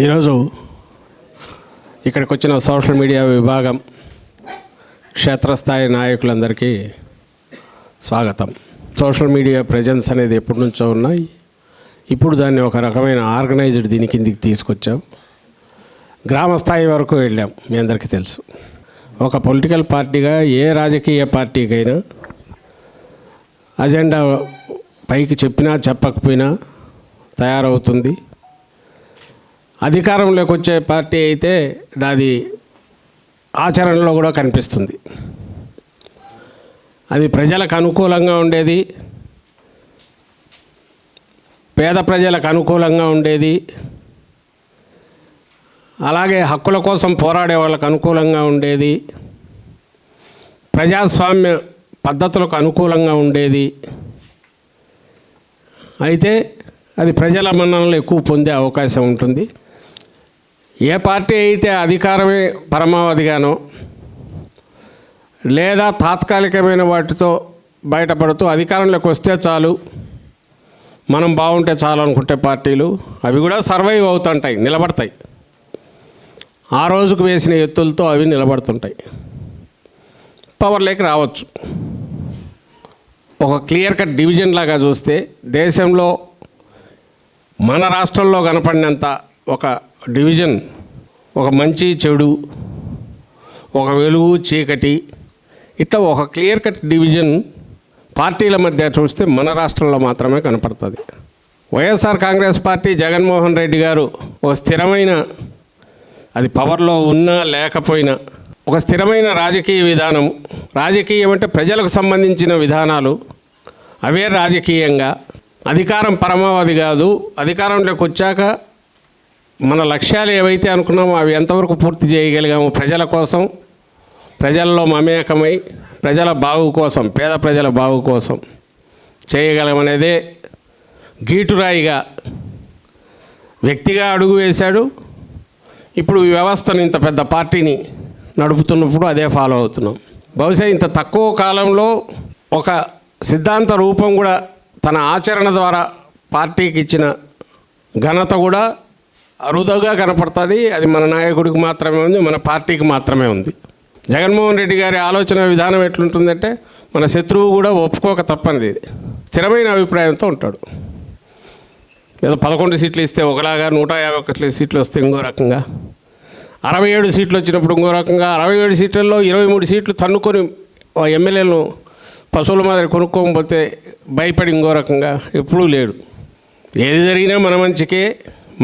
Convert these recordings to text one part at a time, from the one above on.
ఈరోజు ఇక్కడికి వచ్చిన సోషల్ మీడియా విభాగం క్షేత్రస్థాయి నాయకులందరికీ స్వాగతం. సోషల్ మీడియా ప్రెజెన్స్ అనేది ఎప్పటి నుంచో ఉన్నాయి. ఇప్పుడు దాన్ని ఒక రకమైన ఆర్గనైజ్డ్ దీని కిందికి తీసుకొచ్చాం. గ్రామ స్థాయి వరకు వెళ్ళాం. మీ అందరికీ తెలుసు, ఒక పొలిటికల్ పార్టీగా ఏ రాజకీయ పార్టీకైనా అజెండా పైకి చెప్పినా చెప్పకపోయినా తయారవుతుంది. అధికారంలోకి వచ్చే పార్టీ అయితే దాని ఆచరణలో కూడా కనిపిస్తుంది. అది ప్రజలకు అనుకూలంగా ఉండేది, పేద ప్రజలకు అనుకూలంగా ఉండేది, అలాగే హక్కుల కోసం పోరాడే వాళ్ళకు అనుకూలంగా ఉండేది, ప్రజాస్వామ్య పద్ధతులకు అనుకూలంగా ఉండేది. అయితే అది ప్రజల మన్ననలు ఎక్కువ పొందే అవకాశం ఉంటుంది. ఏ పార్టీ అయితే అధికారమే పరమావధిగానో లేదా తాత్కాలికమైన వాటితో బయటపడుతూ అధికారంలోకి వస్తే చాలు, మనం బాగుంటే చాలు అనుకుంటే పార్టీలు అవి కూడా సర్వైవ్ అవుతుంటాయి, నిలబడతాయి. ఆ రోజుకు వేసిన ఎత్తులతో అవి నిలబడుతుంటాయి, పవర్లోకి రావచ్చు. ఒక క్లియర్ కట్ డివిజన్ లాగా చూస్తే దేశంలో మన రాష్ట్రంలో కనపడినంత ఒక డివిజన్, ఒక మంచి చెడు, ఒక వెలుగు చీకటి, ఇట్లా ఒక క్లియర్ కట్ డివిజన్ పార్టీల మధ్య చూస్తే మన రాష్ట్రంలో మాత్రమే కనపడుతుంది. వైఎస్ఆర్ కాంగ్రెస్ పార్టీ జగన్మోహన్ రెడ్డి గారు ఒక స్థిరమైన, అది పవర్లో ఉన్నా లేకపోయినా ఒక స్థిరమైన రాజకీయ విధానం. రాజకీయం అంటే ప్రజలకు సంబంధించిన విధానాలు, అవే రాజకీయంగా. అధికారం పరమావధి కాదు. అధికారంలోకి వచ్చాక మన లక్ష్యాలు ఏవైతే అనుకున్నామో అవి ఎంతవరకు పూర్తి చేయగలిగాము, ప్రజల కోసం, ప్రజల్లో మమేకమై ప్రజల బాగు కోసం, పేద ప్రజల బాగు కోసం చేయగలమనేదే గీటురాయిగా వ్యక్తిగా అడుగు వేశాడు. ఇప్పుడు ఈ వ్యవస్థను, ఇంత పెద్ద పార్టీని నడుపుతున్నప్పుడు అదే ఫాలో అవుతున్నాం. బహుశా ఇంత తక్కువ కాలంలో ఒక సిద్ధాంత రూపం కూడా తన ఆచరణ ద్వారా పార్టీకి ఇచ్చిన ఘనత కూడా అరుదుగా కనపడుతుంది. అది మన నాయకుడికి మాత్రమే ఉంది, మన పార్టీకి మాత్రమే ఉంది. జగన్మోహన్ రెడ్డి గారి ఆలోచన విధానం ఎట్లుంటుందంటే మన శత్రువు కూడా ఒప్పుకోక తప్పనిది. ఇది స్థిరమైన అభిప్రాయంతో ఉంటాడు. ఏదో 11 సీట్లు ఇస్తే ఒకలాగా, 151 సీట్లు వస్తే ఇంకో రకంగా, 67 సీట్లు వచ్చినప్పుడు ఇంకో రకంగా, 67 సీట్లలో 23 సీట్లు తన్నుకొని ఎమ్మెల్యేలను పశువుల మాదిరి కొనుక్కోకపోతే భయపడి ఇంకో రకంగా ఎప్పుడూ లేడు. ఏది జరిగినా మన మంచికే,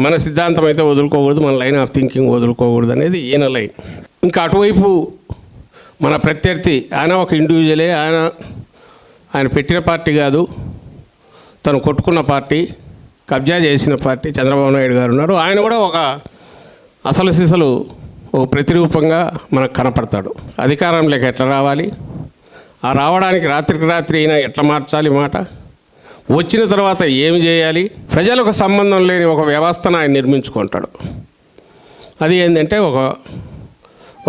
మన సిద్ధాంతం అయితే వదులుకోకూడదు, మన లైన్ ఆఫ్ థింకింగ్ వదులుకోకూడదు అనేది ఈయన లైన్. ఇంకా అటువైపు మన ప్రత్యర్థి, ఆయన ఒక ఇండివిజువలే, ఆయన పెట్టిన పార్టీ కాదు, తను కొట్టుకున్న పార్టీ, కబ్జా చేసిన పార్టీ చంద్రబాబు నాయుడు గారు ఉన్నారు. ఆయన కూడా ఒక అసలు సిసలు ఓ ప్రతిరూపంగా మనకు కనపడతాడు. అధికారంలోకి ఎట్లా రావాలి, ఆ రావడానికి రాత్రికి రాత్రి అయినా ఎట్లా మార్చాలి మాట, వచ్చిన తర్వాత ఏమి చేయాలి, ప్రజలకు సంబంధం లేని ఒక వ్యవస్థను ఆయన నిర్మించుకుంటాడు. అది ఏంటంటే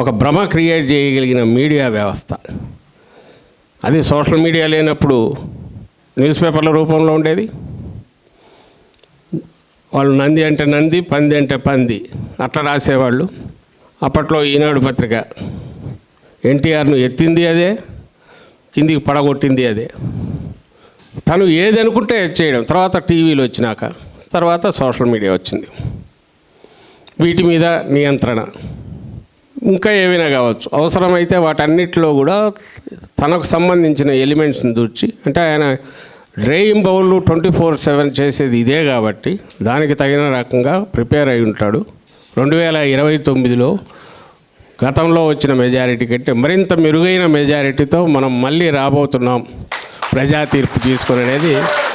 ఒక భ్రమ క్రియేట్ చేయగలిగిన మీడియా వ్యవస్థ. అది సోషల్ మీడియా లేనప్పుడు న్యూస్ పేపర్ల రూపంలో ఉండేది. వాళ్ళు నంది అంటే నంది, పంది అంటే పంది అట్లా రాసేవాళ్ళు. అప్పట్లో ఈనాడు పత్రిక ఎన్టీఆర్ను ఎత్తింది అదే, కిందికి పడగొట్టింది అదే. తను ఏది అనుకుంటే చేయడం. తర్వాత టీవీలు వచ్చినాక, తర్వాత సోషల్ మీడియా వచ్చింది. వీటి మీద నియంత్రణ ఇంకా ఏవైనా కావచ్చు. అవసరమైతే వాటన్నిటిలో కూడా తనకు సంబంధించిన ఎలిమెంట్స్ని దూర్చి, అంటే ఆయన డ్రైవింగ్ బౌల్ 24/7 చేసేది ఇదే కాబట్టి దానికి తగిన రకంగా ప్రిపేర్ అయి ఉంటాడు. 2029లో గతంలో వచ్చిన మెజారిటీ కంటే మరింత మెరుగైన మెజారిటీతో మనం మళ్ళీ రాబోతున్నాం ప్రజా తీర్పు తీసుకుని అనేది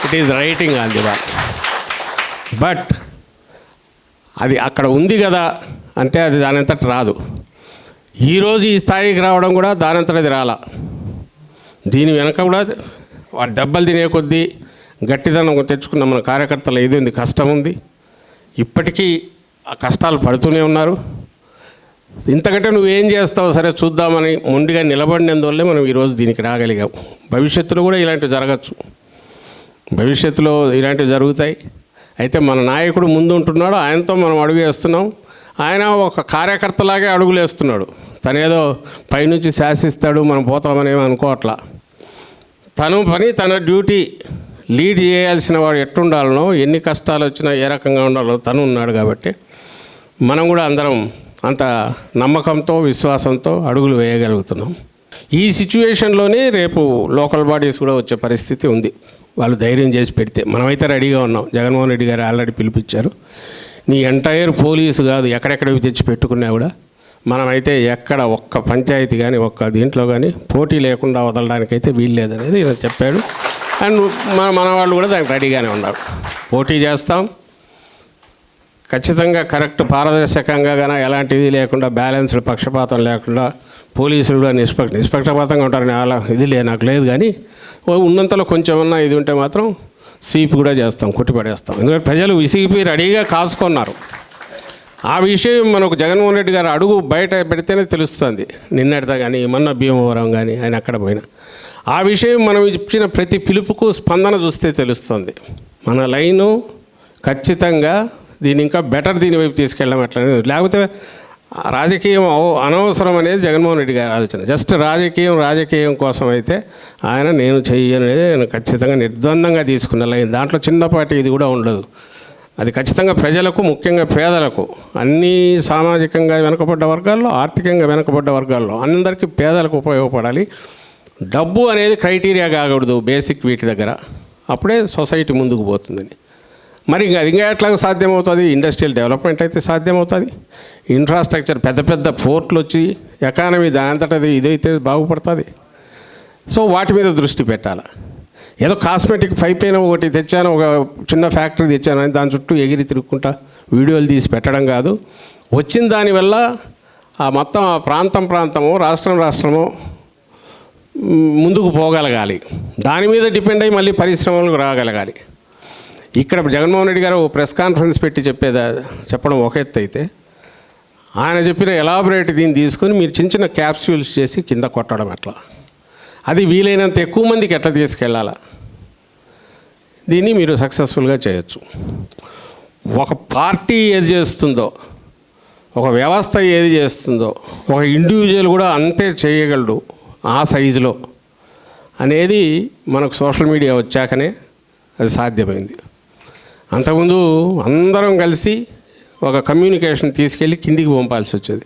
it is writing on the wall. But అది అక్కడ ఉంది కదా అంటే అది దానంతట రాదు. ఈరోజు ఈ స్థాయికి రావడం కూడా దానంతటది రాలా. దీని వెనక కూడా వాడు దెబ్బలు తినే కొద్దీ గట్టిదనం తెచ్చుకున్న మన కార్యకర్తలు ఏది ఉంది, కష్టం ఉంది. ఇప్పటికీ ఆ కష్టాలు పడుతూనే ఉన్నారు. ఇంతకంటే నువ్వేం చేస్తావు సరే చూద్దామని మొండిగా నిలబడినందువల్లే మనం ఈరోజు దీనికి రాగలిగాం. భవిష్యత్తులో కూడా ఇలాంటివి జరగచ్చు, భవిష్యత్తులో ఇలాంటివి జరుగుతాయి. అయితే మన నాయకుడు ముందు ఉంటున్నాడు, ఆయనతో మనం అడుగు వేస్తున్నాం. ఆయన ఒక కార్యకర్తలాగే అడుగులు వేస్తున్నాడు. తనేదో పైనుంచి శాసిస్తాడు, మనం పోతామనేమి అనుకోవట్లా. తను పని, తన డ్యూటీ లీడ్ చేయాల్సిన వాడు ఎట్టుండాలనో, ఎన్ని కష్టాలు వచ్చినా ఏ రకంగా ఉండాలో తను ఉన్నాడు. కాబట్టి మనం కూడా అందరం అంత నమ్మకంతో, విశ్వాసంతో అడుగులు వేయగలుగుతున్నాం. ఈ సిచ్యువేషన్లోనే రేపు లోకల్ బాడీస్ కూడా వచ్చే పరిస్థితి ఉంది. వాళ్ళు ధైర్యం చేసి పెడితే మనమైతే రెడీగా ఉన్నాం. జగన్మోహన్ రెడ్డి గారు ఆల్రెడీ పిలిపించారు. నీ ఎంటైర్ పోలీసు కాదు, ఎక్కడెక్కడివి తెచ్చి పెట్టుకున్నా కూడా మనమైతే ఎక్కడ ఒక్క పంచాయతీ కానీ ఒక్క దీంట్లో కానీ పోటీ లేకుండా వదలడానికైతే వీలు లేదనేది ఈయన చెప్పాడు. అండ్ మన వాళ్ళు కూడా దానికి రెడీగానే ఉన్నారు. పోటీ చేస్తాం ఖచ్చితంగా, కరెక్ట్ పారదర్శకంగా కానీ ఎలాంటిది లేకుండా, బ్యాలెన్స్డ్ పక్షపాతం లేకుండా, పోలీసులు కూడా నిష్పక్షపాతంగా ఉంటారు. అలా ఇది నాకు లేదు, కానీ ఉన్నంతలో కొంచెం ఉన్నా ఇది ఉంటే మాత్రం స్వీప్ కూడా చేస్తాం, కొట్టిపడేస్తాం. ఎందుకంటే ప్రజలు విసిగిపోయి రెడీగా కాసుకున్నారు. ఆ విషయం మనకు జగన్మోహన్ రెడ్డి గారు అడుగు బయట పెడితేనే తెలుస్తుంది. నిన్నటిదా కానీ మొన్న భీమవరం కానీ ఆయన అక్కడ పోయినా ఆ విషయం మనం ఇచ్చిన ప్రతి పిలుపుకు స్పందన చూస్తే తెలుస్తుంది. మన లైను ఖచ్చితంగా దీన్ని ఇంకా బెటర్ దీని వైపు తీసుకెళ్ళడం అట్లనే, లేకపోతే రాజకీయం అనవసరం అనేది జగన్మోహన్ రెడ్డి గారి ఆలోచన. జస్ట్ రాజకీయం కోసం అయితే ఆయన నేను చెయ్యనేది నేను ఖచ్చితంగా నిర్ద్వందంగా తీసుకున్న లైన్. దాంట్లో చిన్నపాటి ఇది కూడా ఉండదు. అది ఖచ్చితంగా ప్రజలకు, ముఖ్యంగా పేదలకు, అన్ని సామాజికంగా వెనుకబడ్డ వర్గాల్లో, ఆర్థికంగా వెనుకబడ్డ వర్గాల్లో అందరికీ పేదలకు ఉపయోగపడాలి. డబ్బు అనేది క్రైటీరియా కాకూడదు బేసిక్ వీటి దగ్గర. అప్పుడే సొసైటీ ముందుకు పోతుందని. మరి ఇంకా ఎట్లా సాధ్యమవుతుంది? ఇండస్ట్రియల్ డెవలప్మెంట్ అయితే సాధ్యమవుతుంది. ఇన్ఫ్రాస్ట్రక్చర్, పెద్ద పెద్ద పోర్ట్లు వచ్చి ఎకానమీ దానంతటది ఇదైతే బాగుపడుతుంది. సో వాటి మీద దృష్టి పెట్టాలి. ఏదో కాస్మెటిక్ పైపైన ఒకటి తెచ్చాను, ఒక చిన్న ఫ్యాక్టరీ తెచ్చాను అని దాని చుట్టూ ఎగిరి తిరుగుకుంటా వీడియోలు తీసి పెట్టడం కాదు. వచ్చిన దానివల్ల ఆ మొత్తం ఆ ప్రాంతము, రాష్ట్రము ముందుకు పోగలగాలి. దాని మీద డిపెండ్ అయ్యి మళ్ళీ పరిశ్రమలకు రాగలగాలి. ఇక్కడ జగన్మోహన్ రెడ్డి గారు ప్రెస్ కాన్ఫరెన్స్ పెట్టి చెప్పడం ఒక ఎత్తు అయితే, ఆయన చెప్పిన ఎలాబరేట్ దీన్ని తీసుకొని మీరు చిన్న చిన్న క్యాప్సూల్స్ చేసి కింద కొట్టడం ఎట్లా, అది వీలైనంత ఎక్కువ మందికి ఎట్లా తీసుకెళ్ళాలా, దీన్ని మీరు సక్సెస్ఫుల్గా చేయొచ్చు. ఒక పార్టీ ఏది చేస్తుందో, ఒక వ్యవస్థ ఏది చేస్తుందో, ఒక ఇండివిజువల్ కూడా అంతే చేయగలడు ఆ సైజులో అనేది మనకు సోషల్ మీడియా వచ్చాకనే అది సాధ్యమైంది. అంతకుముందు అందరం కలిసి ఒక కమ్యూనికేషన్ తీసుకెళ్ళి కిందికి పంపాల్సి వచ్చేది.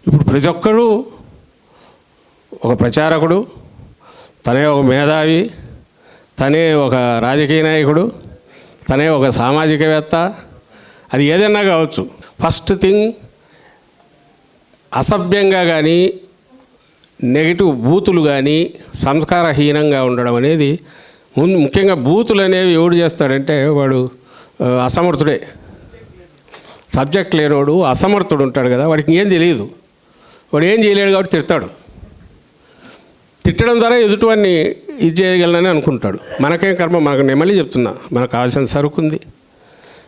ఇప్పుడు ప్రతి ఒక్కరూ ఒక ప్రచారకుడు, తనే ఒక మేధావి, తనే ఒక రాజకీయ నాయకుడు, తనే ఒక సామాజికవేత్త, అది ఏదైనా కావచ్చు. ఫస్ట్ థింగ్, అసభ్యంగా కానీ నెగిటివ్ బూతులు కానీ సంస్కారహీనంగా ఉండడం అనేది ముఖ్యంగా బూతులు అనేవి ఎవడు చేస్తాడంటే వాడు అసమర్థుడే. సబ్జెక్ట్ లేనివాడు అసమర్థుడు ఉంటాడు కదా, వాడికి ఏం తెలియదు, వాడు ఏం చేయలేడు కాబట్టి తిడతాడు. తిట్టడం ద్వారా ఎదుటివాడిని ఇది చేయగలనని అనుకుంటాడు. మనకేం కర్మ, మనకు నెమ్మలి చెప్తున్నా, మనకు కావాల్సిన సరుకు ఉంది,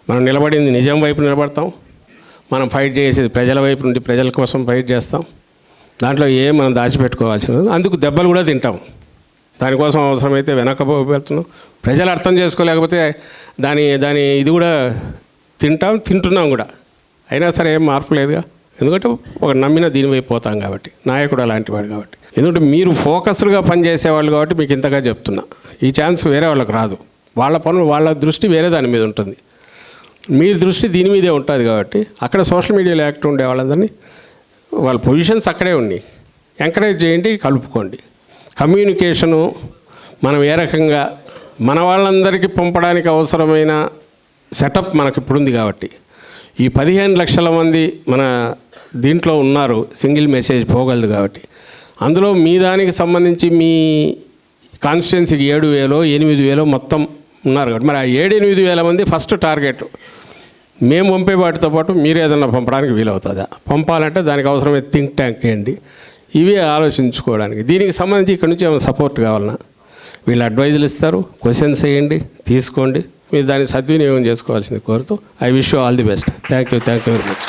మనం నిలబడింది నిజం వైపు నిలబడతాం, మనం ఫైట్ చేసేది ప్రజల వైపు నుండి ప్రజల కోసం ఫైట్ చేస్తాం. దాంట్లో ఏం మనం దాచిపెట్టుకోవాల్సినది, అందుకు దెబ్బలు కూడా తింటాం. దానికోసం అవసరమైతే వెనకపోతున్నాం. ప్రజలు అర్థం చేసుకోలేకపోతే దాని ఇది కూడా తింటున్నాం కూడా. అయినా సరే ఏం మార్పు లేదుగా, ఎందుకంటే ఒక నమ్మిన దీని వైపు పోతాం కాబట్టి, నాయకుడు అలాంటి వాడు కాబట్టి. ఎందుకంటే మీరు ఫోకస్డ్గా పనిచేసేవాళ్ళు కాబట్టి మీకు ఇంతగా చెప్తున్నా. ఈ ఛాన్స్ వేరే వాళ్ళకి రాదు. వాళ్ళ పనులు, వాళ్ళ దృష్టి వేరే దాని మీద ఉంటుంది, మీ దృష్టి దీని మీదే ఉంటుంది. కాబట్టి అక్కడ సోషల్ మీడియాలో యాక్టివ్ ఉండే వాళ్ళందరినీ, వాళ్ళ పొజిషన్స్ అక్కడే ఉన్నాయి, ఎంకరేజ్ చేయండి, కలుపుకోండి. కమ్యూనికేషను మనం ఏ రకంగా మన వాళ్ళందరికీ పంపడానికి అవసరమైన సెటప్ మనకి ఇప్పుడు ఉంది. కాబట్టి ఈ 15 లక్షల మంది మన దీంట్లో ఉన్నారు, సింగిల్ మెసేజ్ పోగలదు. కాబట్టి అందులో మీ దానికి సంబంధించి మీ కాన్స్టిట్యున్సీకి 7,000 8,000 మొత్తం ఉన్నారు. కాబట్టి మరి ఆ 7-8 మంది ఫస్ట్ టార్గెట్. మేము పంపే వాటితో పాటు మీరు ఏదన్నా పంపడానికి వీలవుతుందా, పంపాలంటే దానికి అవసరమైన థింక్ ట్యాంక్ వేయండి. ఇవి ఆలోచించుకోవడానికి. దీనికి సంబంధించి ఇక్కడ నుంచి ఏమైనా సపోర్ట్ కావాలన్నా వీళ్ళు అడ్వైజులు ఇస్తారు, క్వశ్చన్స్ వేయండి, తీసుకోండి. మీరు దాన్ని సద్వినియోగం చేసుకోవాల్సింది కోరుతూ I wish you all the best. Thank you very much.